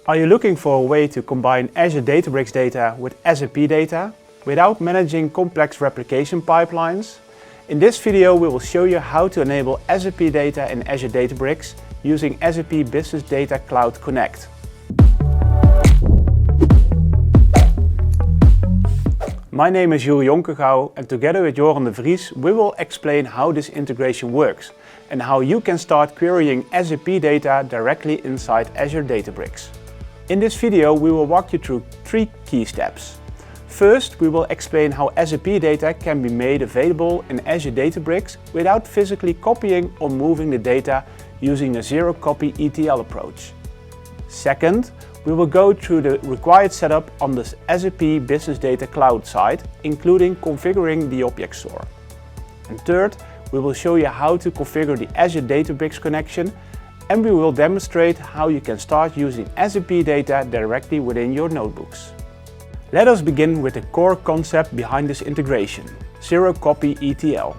Are you looking for a way to combine Azure Databricks data with SAP data without managing complex replication pipelines? In this video we will show you how to enable SAP data in Azure Databricks using SAP Business Data Cloud Connect. My name is Jury Jonkegouw and together with Joran de Vries we will explain how this integration works and how you can start querying SAP data directly inside Azure Databricks. In this video we will walk you through 3 key steps. First, we will explain how SAP data can be made available in Azure Databricks without physically copying or moving the data using a zero-copy ETL approach. Second, we will go through the required setup on the SAP Business Data Cloud side, including configuring the object store. And third, we will show you how to configure the Azure Databricks connection, and we will demonstrate how you can start using SAP data directly within your notebooks. Let us begin with the core concept behind this integration, zero-copy ETL.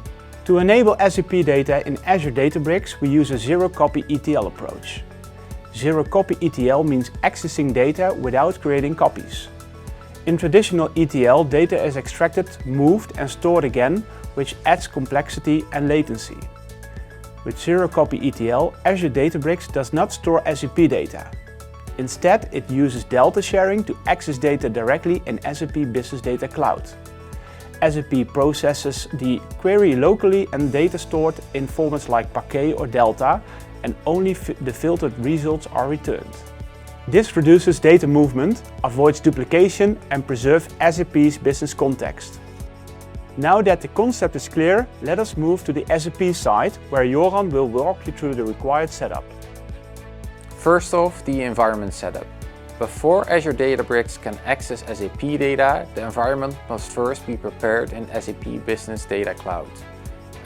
To enable SAP data in Azure Databricks, we use a zero-copy ETL approach. Zero-copy ETL means accessing data without creating copies. In traditional ETL, data is extracted, moved and stored again, which adds complexity and latency. With zero-copy ETL, Azure Databricks does not store SAP data. Instead, it uses delta sharing to access data directly in SAP Business Data Cloud. SAP processes the query locally and data stored in formats like Parquet or Delta, and only the filtered results are returned. This reduces data movement, avoids duplication and preserves SAP's business context. Now that the concept is clear, let us move to the SAP side, where Joran will walk you through the required setup. First off, the environment setup. Before Azure Databricks can access SAP data, the environment must first be prepared in SAP Business Data Cloud.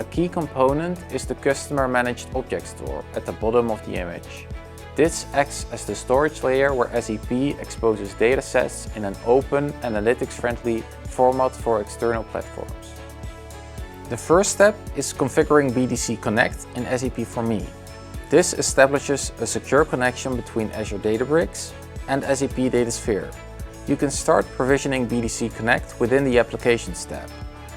A key component is the Customer Managed Object Store at the bottom of the image. This acts as the storage layer where SAP exposes datasets in an open, analytics-friendly format for external platforms. The first step is configuring BDC Connect in SAP for Me. This establishes a secure connection between Azure Databricks and SAP Datasphere. You can start provisioning BDC Connect within the Applications tab.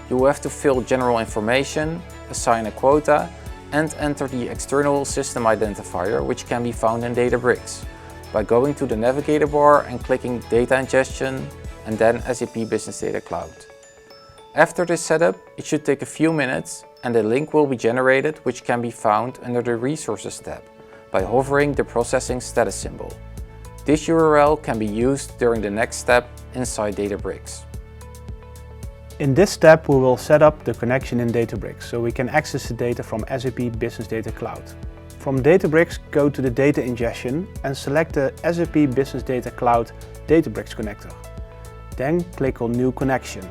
You will have to fill general information, assign a quota, and enter the external system identifier, which can be found in Databricks, by going to the navigator bar and clicking Data Ingestion and then SAP Business Data Cloud. After this setup, it should take a few minutes and a link will be generated which can be found under the Resources tab by hovering the processing status symbol. This URL can be used during the next step inside Databricks. In this step we will set up the connection in Databricks so we can access the data from SAP Business Data Cloud. From Databricks, go to the Data Ingestion and select the SAP Business Data Cloud Databricks connector. Then click on New Connection.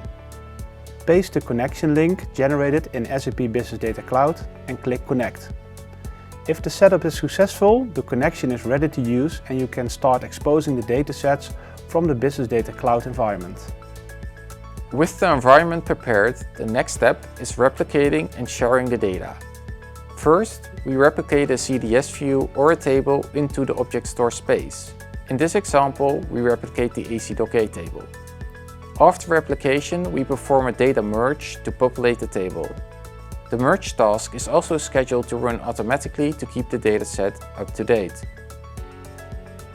Paste the connection link generated in SAP Business Data Cloud and click Connect. If the setup is successful, the connection is ready to use and you can start exposing the datasets from the Business Data Cloud environment. With the environment prepared, the next step is replicating and sharing the data. First, we replicate a CDS view or a table into the object store space. In this example, we replicate the AC.K table. After replication, we perform a data merge to populate the table. The merge task is also scheduled to run automatically to keep the dataset up to date.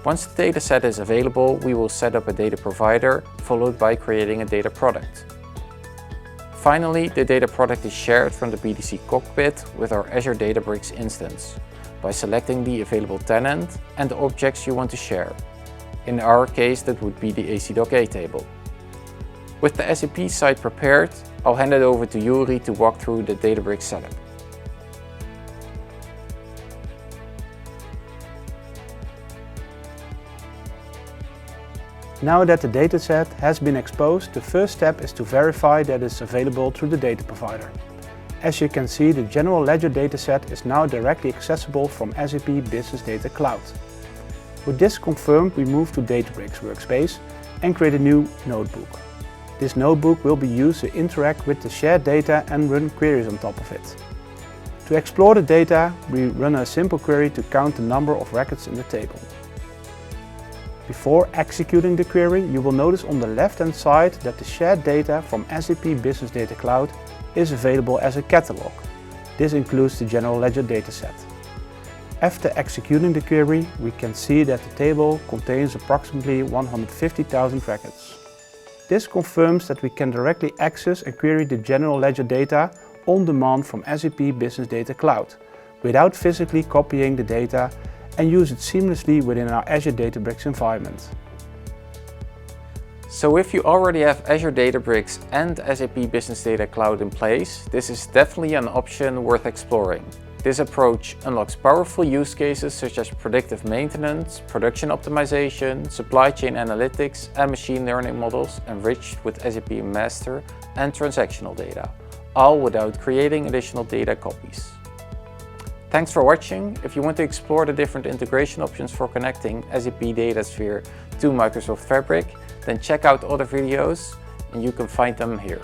Once the dataset is available, we will set up a data provider, followed by creating a data product. Finally, the data product is shared from the BDC cockpit with our Azure Databricks instance by selecting the available tenant and the objects you want to share. In our case, that would be the AC.K table. With the SAP side prepared, I'll hand it over to Jury to walk through the Databricks setup. Now that the dataset has been exposed, the first step is to verify that it's available through the data provider. As you can see, the general ledger dataset is now directly accessible from SAP Business Data Cloud. With this confirmed, we move to Databricks workspace and create a new notebook. This notebook will be used to interact with the shared data and run queries on top of it. To explore the data, we run a simple query to count the number of records in the table. Before executing the query, you will notice on the left-hand side that the shared data from SAP Business Data Cloud is available as a catalog. This includes the general ledger dataset. After executing the query, we can see that the table contains approximately 150,000 records. This confirms that we can directly access and query the general ledger data on demand from SAP Business Data Cloud, without physically copying the data, and use it seamlessly within our Azure Databricks environment. So if you already have Azure Databricks and SAP Business Data Cloud in place, this is definitely an option worth exploring. This approach unlocks powerful use cases such as predictive maintenance, production optimization, supply chain analytics, and machine learning models enriched with SAP master and transactional data, all without creating additional data copies. Thanks for watching. If you want to explore the different integration options for connecting SAP DataSphere to Microsoft Fabric, then check out other videos and you can find them here.